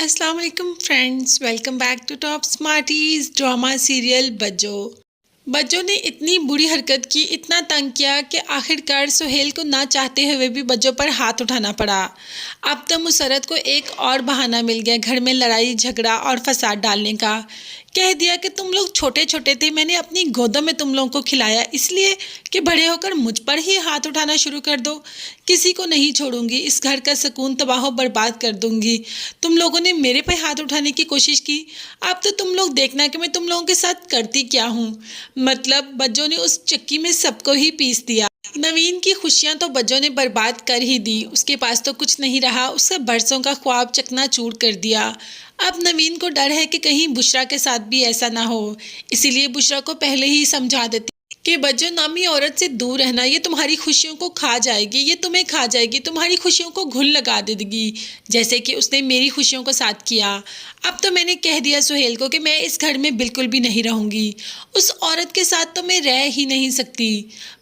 अस्सलाम वालेकुम friends, welcome back to top smarties drama serial Bajjo. Bajjo ने इतनी बुरी हरकत की, इतना तंग किया कि आखिरकार सुहेल को ना चाहते हुए भी बज्जो पर हाथ उठाना पड़ा। अब तो मुसरत को एक और बहाना मिल गया घर में लड़ाई झगड़ा और फसाद डालने का। कह दिया कि तुम लोग छोटे छोटे थे, मैंने अपनी गोदों में तुम लोगों को खिलाया, इसलिए कि बड़े होकर मुझ पर ही हाथ उठाना शुरू कर दो। किसी को नहीं छोड़ूंगी, इस घर का सुकून तबाह बर्बाद कर दूंगी। तुम लोगों ने मेरे पे हाथ उठाने की कोशिश की, अब तो तुम लोग देखना कि मैं तुम लोगों के साथ करती क्या हूँ। मतलब बज्जो ने उस चक्की में सबको ही पीस दिया। नवीन की खुशियां तो बज्जो ने बर्बाद कर ही दी, उसके पास तो कुछ नहीं रहा, उसका बरसों का ख्वाब चकनाचूर कर दिया। अब नवीन को डर है कि कहीं बुशरा के साथ भी ऐसा ना हो, इसीलिए बुशरा को पहले ही समझा देती कि बज्जो नामी औरत से दूर रहना, ये तुम्हारी खुशियों को खा जाएगी, ये तुम्हें खा जाएगी, तुम्हारी खुशियों को घुन लगा देगी, जैसे कि उसने मेरी खुशियों को साथ किया। अब तो मैंने कह दिया सुहेल को कि मैं इस घर में बिल्कुल भी नहीं रहूंगी, उस औरत के साथ तो मैं रह ही नहीं सकती।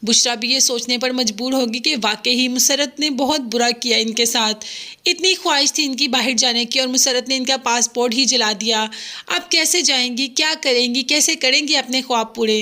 बुशरा भी ये सोचने पर मजबूर होगी कि वाकई ही मुसरत ने बहुत बुरा किया इनके साथ। इतनी ख्वाहिश थी इनकी बाहर जाने की और मुसरत ने इनका पासपोर्ट ही जला दिया। अब कैसे जाएंगी, क्या करेंगी, कैसे करेंगी अपने ख्वाब पूरे।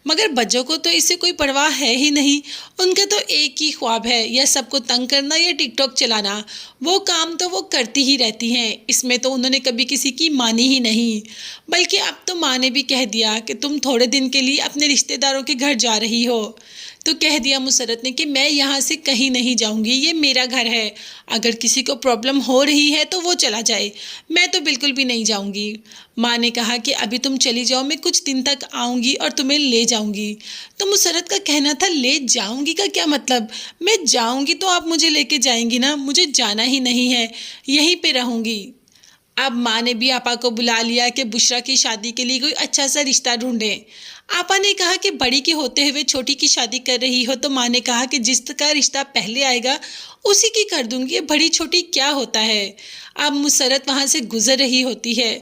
मगर बच्चों को तो इससे कोई परवाह है ही नहीं, उनका तो एक ही ख्वाब है, या सबको तंग करना या टिकटॉक चलाना। वो काम तो वो करती ही रहती हैं, इसमें तो उन्होंने कभी किसी की मानी ही नहीं। बल्कि अब तो माँ ने भी कह दिया कि तुम थोड़े दिन के लिए अपने रिश्तेदारों के घर जा रही हो। तो कह दिया मुसरत ने कि मैं यहाँ से कहीं नहीं जाऊँगी, ये मेरा घर है, अगर किसी को प्रॉब्लम हो रही है तो वो चला जाए, मैं तो बिल्कुल भी नहीं जाऊँगी। माँ ने कहा कि अभी तुम चली जाओ, मैं कुछ दिन तक आऊँगी और तुम्हें ले जाऊँगी। तो मुसरत का कहना था ले जाऊँगी का क्या मतलब, मैं जाऊँगी तो आप मुझे लेके जाएंगी ना, मुझे जाना ही नहीं है, यहीं पे रहूँगी। अब माँ ने भी आपा को बुला लिया कि बुशरा की शादी के लिए कोई अच्छा सा रिश्ता ढूंढें। आपा ने कहा कि बड़ी के होते हुए छोटी की शादी कर रही हो, तो माँ ने कहा कि जिसका रिश्ता पहले आएगा उसी की कर दूंगी, ये बड़ी छोटी क्या होता है। अब मुसरत वहाँ से गुजर रही होती है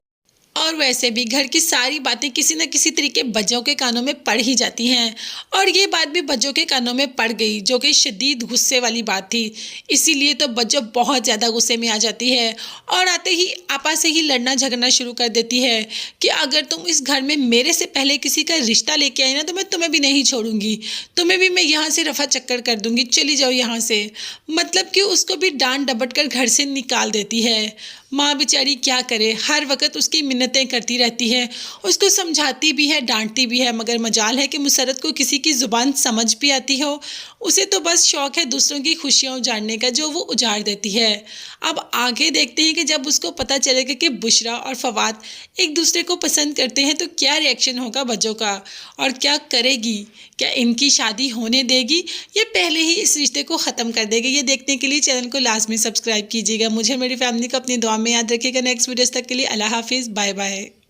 और वैसे भी घर की सारी बातें किसी न किसी तरीके बज्जों के कानों में पड़ ही जाती हैं, और ये बात भी बज्जों के कानों में पड़ गई, जो कि शदीद गुस्से वाली बात थी। इसीलिए तो बज्जो बहुत ज़्यादा गुस्से में आ जाती है और आते ही आपा से ही लड़ना झगड़ना शुरू कर देती है कि अगर तुम इस घर में मेरे से पहले किसी का रिश्ता लेके आई ना, तो मैं तुम्हें भी नहीं छोड़ूंगी, तुम्हें भी मैं यहाँ से रफा चक्कर कर दूंगी, चली जाओ यहाँ से। मतलब कि उसको भी डांट डपट कर घर से निकाल देती है। माँ बेचारी क्या करे, हर वक्त उसकी मिन्नतें करती रहती है, उसको समझाती भी है डांटती भी है, मगर मजाल है कि मुसरत को किसी की ज़ुबान समझ भी आती हो। उसे तो बस शौक़ है दूसरों की खुशियाँ उजाड़ने का, जो वो उजाड़ देती है। अब आगे देखते हैं कि जब उसको पता चलेगा कि बुशरा और फवाद एक दूसरे को पसंद करते हैं तो क्या रिएक्शन होगा बज्जो का, और क्या करेगी, क्या इनकी शादी होने देगी या पहले ही इस रिश्ते को ख़त्म कर देगी। ये देखने के लिए चैनल को लाजमी सब्सक्राइब कीजिएगा। मुझे मेरी फैमिली को अपनी दुआ में याद रखिएगा। नेक्स्ट वीडियोस तक के लिए अल्लाह हाफिज़, बाय बाय।